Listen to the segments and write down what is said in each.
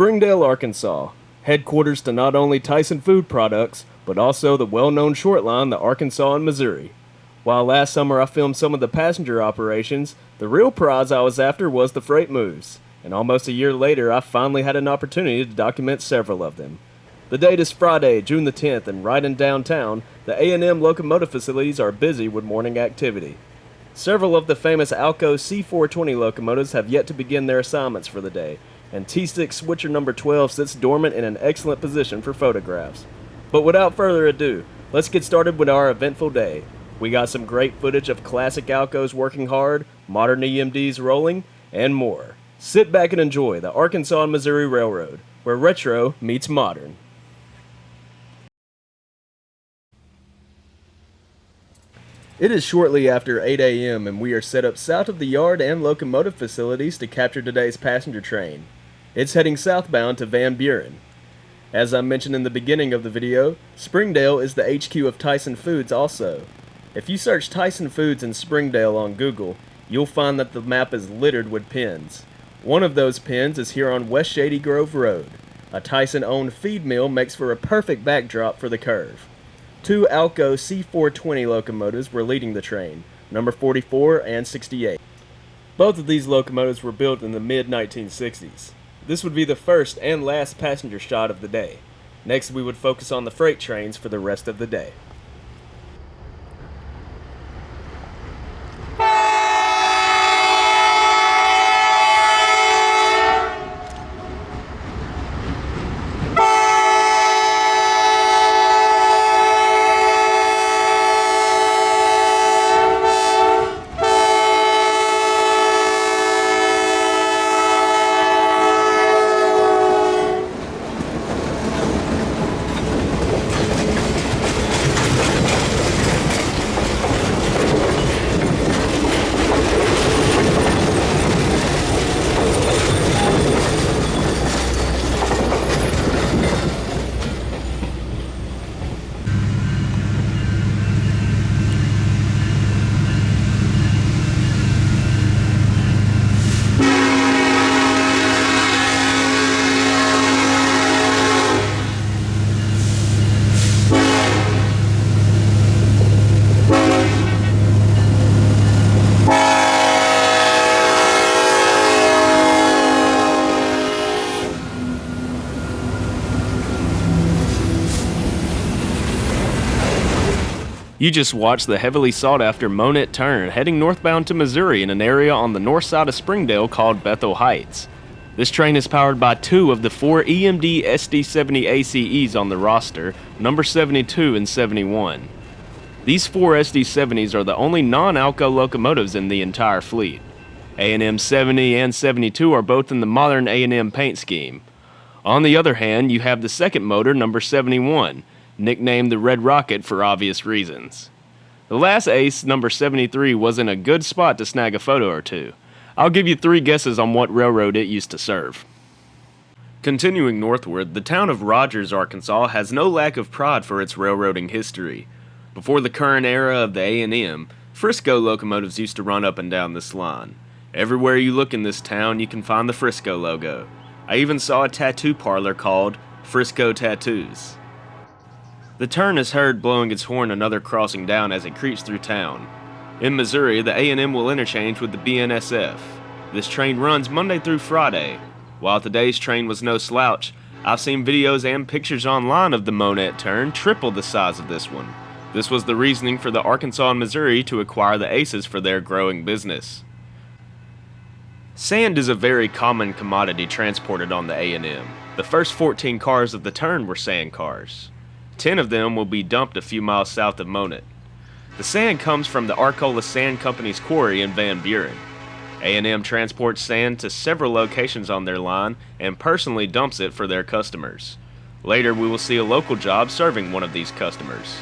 Springdale, Arkansas, headquarters to not only Tyson Food Products, but also the well-known short line, the Arkansas and Missouri. While last summer I filmed some of the passenger operations, the real prize I was after was the freight moves, and almost a year later I finally had an opportunity to document several of them. The date is Friday, June the 10th, and right in downtown, the A&M locomotive facilities are busy with morning activity. Several of the famous Alco C420 locomotives have yet to begin their assignments for the day, and T6 switcher number 12 sits dormant in an excellent position for photographs. But without further ado, let's get started with our eventful day. We got some great footage of classic Alcos working hard, modern EMDs rolling, and more. Sit back and enjoy the Arkansas and Missouri Railroad, where retro meets modern. It is shortly after 8 a.m. and we are set up south of the yard and locomotive facilities to capture today's passenger train. It's heading southbound to Van Buren. As I mentioned in the beginning of the video, Springdale is the HQ of Tyson Foods also. If you search Tyson Foods in Springdale on Google, you'll find that the map is littered with pens. One of those pens is here on West Shady Grove Road. A Tyson-owned feed mill makes for a perfect backdrop for the curve. Two Alco C420 locomotives were leading the train, number 44 and 68. Both of these locomotives were built in the mid-1960s. This would be the first and last passenger shot of the day. Next, we would focus on the freight trains for the rest of the day. You just watched the heavily sought-after Monett turn heading northbound to Missouri in an area on the north side of Springdale called Bethel Heights. This train is powered by two of the four EMD SD70 ACEs on the roster, number 72 and 71. These four SD70s are the only non-Alco locomotives in the entire fleet. A&M 70 and 72 are both in the modern A&M paint scheme. On the other hand, you have the second motor, number 71, nicknamed the Red Rocket for obvious reasons. The last ace, number 73, was in a good spot to snag a photo or two. I'll give you 3 guesses on what railroad it used to serve. Continuing northward, the town of Rogers, Arkansas has no lack of pride for its railroading history. Before the current era of the A&M, Frisco locomotives used to run up and down this line. Everywhere you look in this town, you can find the Frisco logo. I even saw a tattoo parlor called Frisco Tattoos. The turn is heard blowing its horn another crossing down as it creeps through town. In Missouri, the A&M will interchange with the BNSF. This train runs Monday through Friday. While today's train was no slouch, I've seen videos and pictures online of the Monett turn triple the size of this one. This was the reasoning for the Arkansas and Missouri to acquire the Aces for their growing business. Sand is a very common commodity transported on the A&M. The first 14 cars of the turn were sand cars. 10 of them will be dumped a few miles south of Monett. The sand comes from the Arcola Sand Company's quarry in Van Buren. A&M transports sand to several locations on their line and personally dumps it for their customers. Later, we will see a local job serving one of these customers.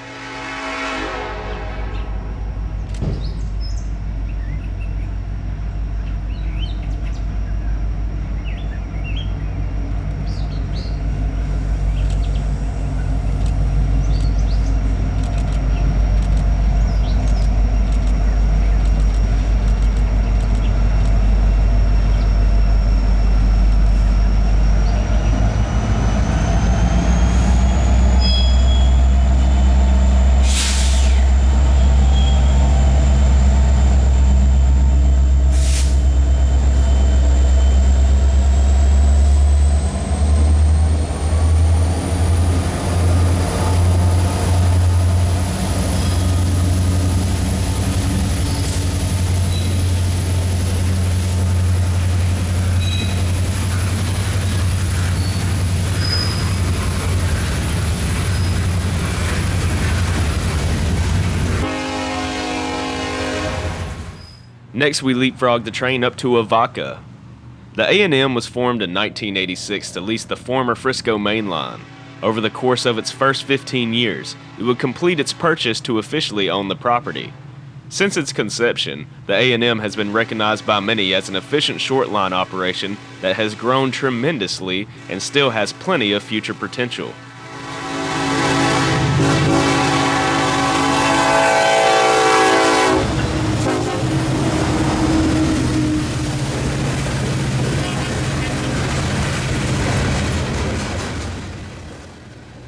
Next, we leapfrog the train up to Avaca. The A&M was formed in 1986 to lease the former Frisco Main Line. Over the course of its first 15 years, it would complete its purchase to officially own the property. Since its conception, the A&M has been recognized by many as an efficient short line operation that has grown tremendously and still has plenty of future potential.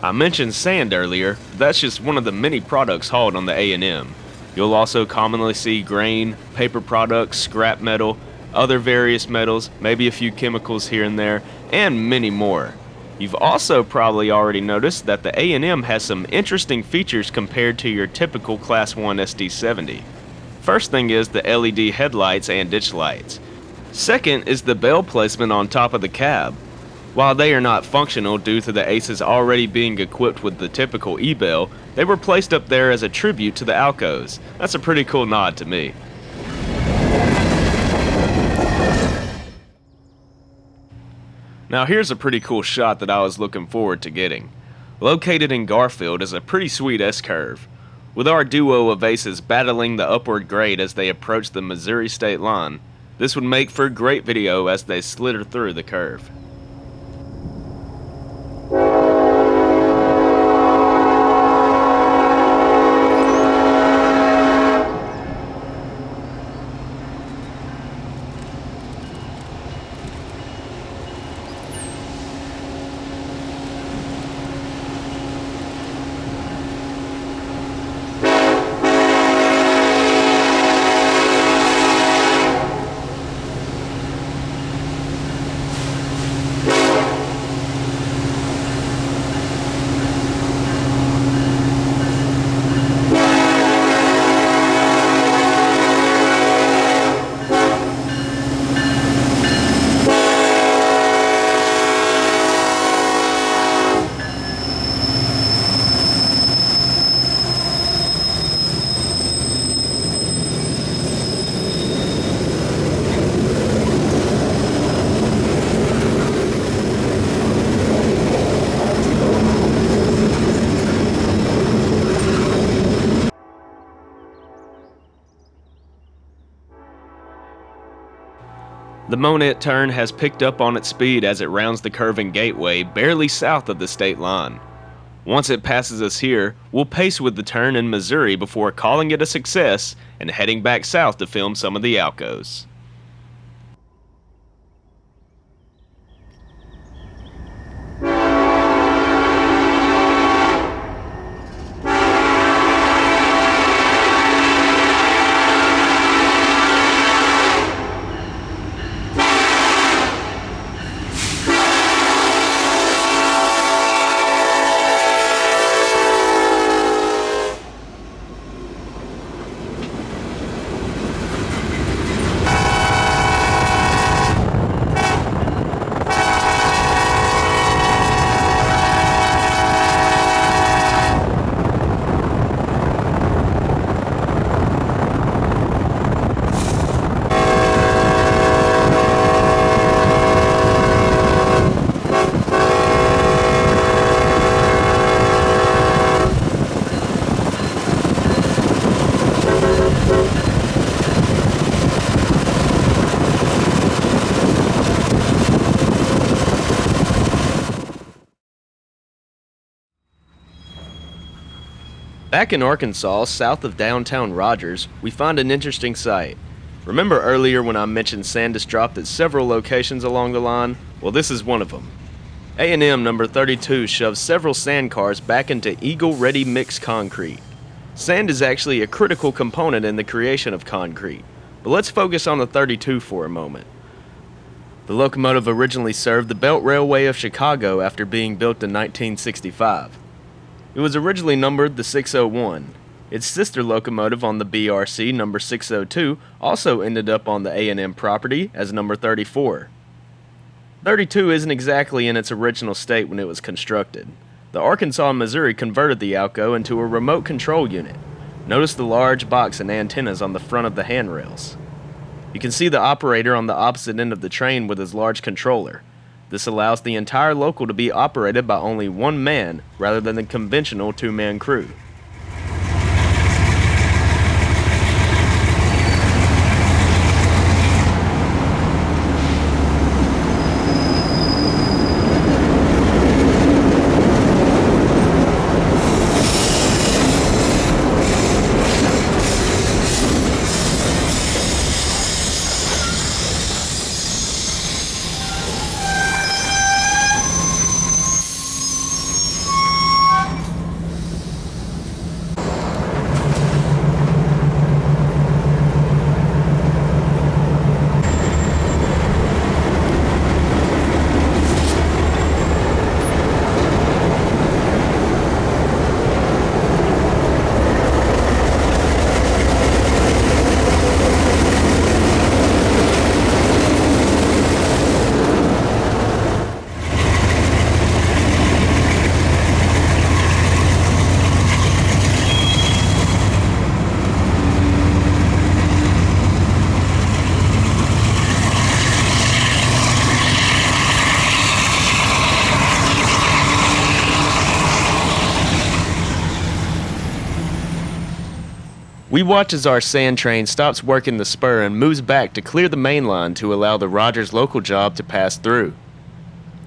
I mentioned sand earlier, but that's just one of the many products hauled on the A&M. You'll also commonly see grain, paper products, scrap metal, other various metals, maybe a few chemicals here and there, and many more. You've also probably already noticed that the A&M has some interesting features compared to your typical Class 1 SD70. First thing is the LED headlights and ditch lights. Second is the bell placement on top of the cab. While they are not functional due to the Aces already being equipped with the typical E-bell, they were placed up there as a tribute to the Alcos. That's a pretty cool nod to me. Now here's a pretty cool shot that I was looking forward to getting. Located in Garfield is a pretty sweet S-curve. With our duo of Aces battling the upward grade as they approach the Missouri state line, this would make for a great video as they slither through the curve. The Monett turn has picked up on its speed as it rounds the curving gateway barely south of the state line. Once it passes us here, we'll pace with the turn in Missouri before calling it a success and heading back south to film some of the Alcos. Back in Arkansas, south of downtown Rogers, we find an interesting sight. Remember earlier when I mentioned sand is dropped at several locations along the line? Well, this is one of them. A&M number 32 shoves several sand cars back into Eagle Ready Mix concrete. Sand is actually a critical component in the creation of concrete, but let's focus on the 32 for a moment. The locomotive originally served the Belt Railway of Chicago after being built in 1965. It was originally numbered the 601. Its sister locomotive on the BRC, number 602, also ended up on the A&M property as number 34. 32 isn't exactly in its original state when it was constructed. The Arkansas, Missouri converted the Alco into a remote control unit. Notice the large box and antennas on the front of the handrails. You can see the operator on the opposite end of the train with his large controller. This allows the entire local to be operated by only one man rather than the conventional two-man crew. We watch as our sand train stops working the spur and moves back to clear the main line to allow the Rogers local job to pass through.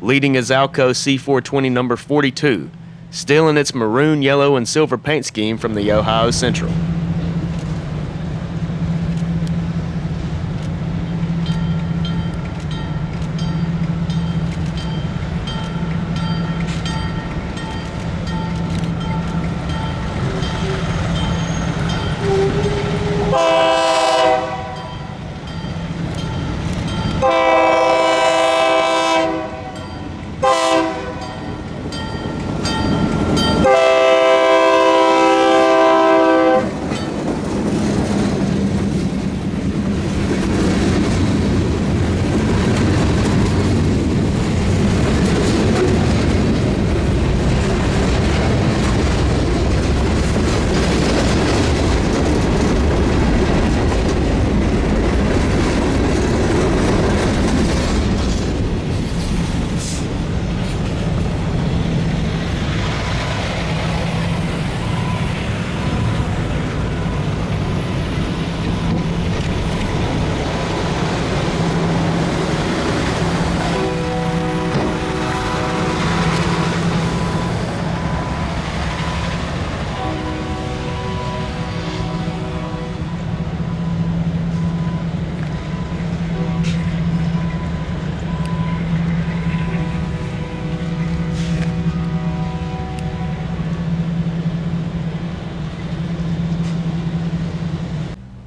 Leading is Alco C420 number 42, still in its maroon, yellow, and silver paint scheme from the Ohio Central.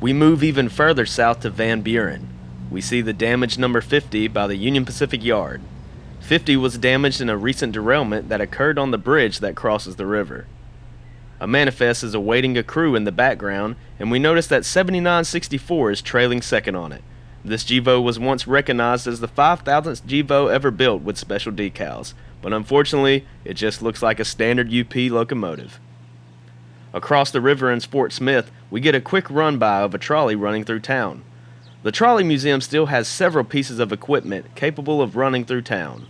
We move even further south to Van Buren. We see the damaged number 50 by the Union Pacific Yard. 50 was damaged in a recent derailment that occurred on the bridge that crosses the river. A manifest is awaiting a crew in the background, and we notice that 7964 is trailing second on it. This GEVO was once recognized as the 5,000th GEVO ever built with special decals, but unfortunately, it just looks like a standard UP locomotive. Across the river in Fort Smith, we get a quick run-by of a trolley running through town. The Trolley Museum still has several pieces of equipment capable of running through town.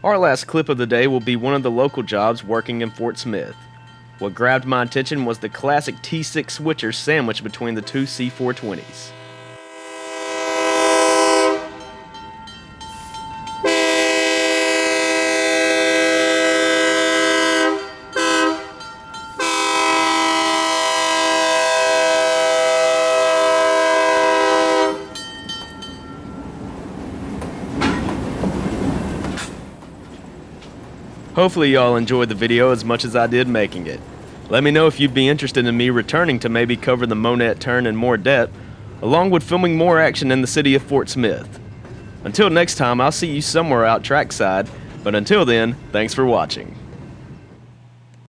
Our last clip of the day will be one of the local jobs working in Fort Smith. What grabbed my attention was the classic T6 switcher sandwiched between the two C420s. Hopefully y'all enjoyed the video as much as I did making it. Let me know if you'd be interested in me returning to maybe cover the Monett turn in more depth, along with filming more action in the city of Fort Smith. Until next time, I'll see you somewhere out trackside, but until then, thanks for watching.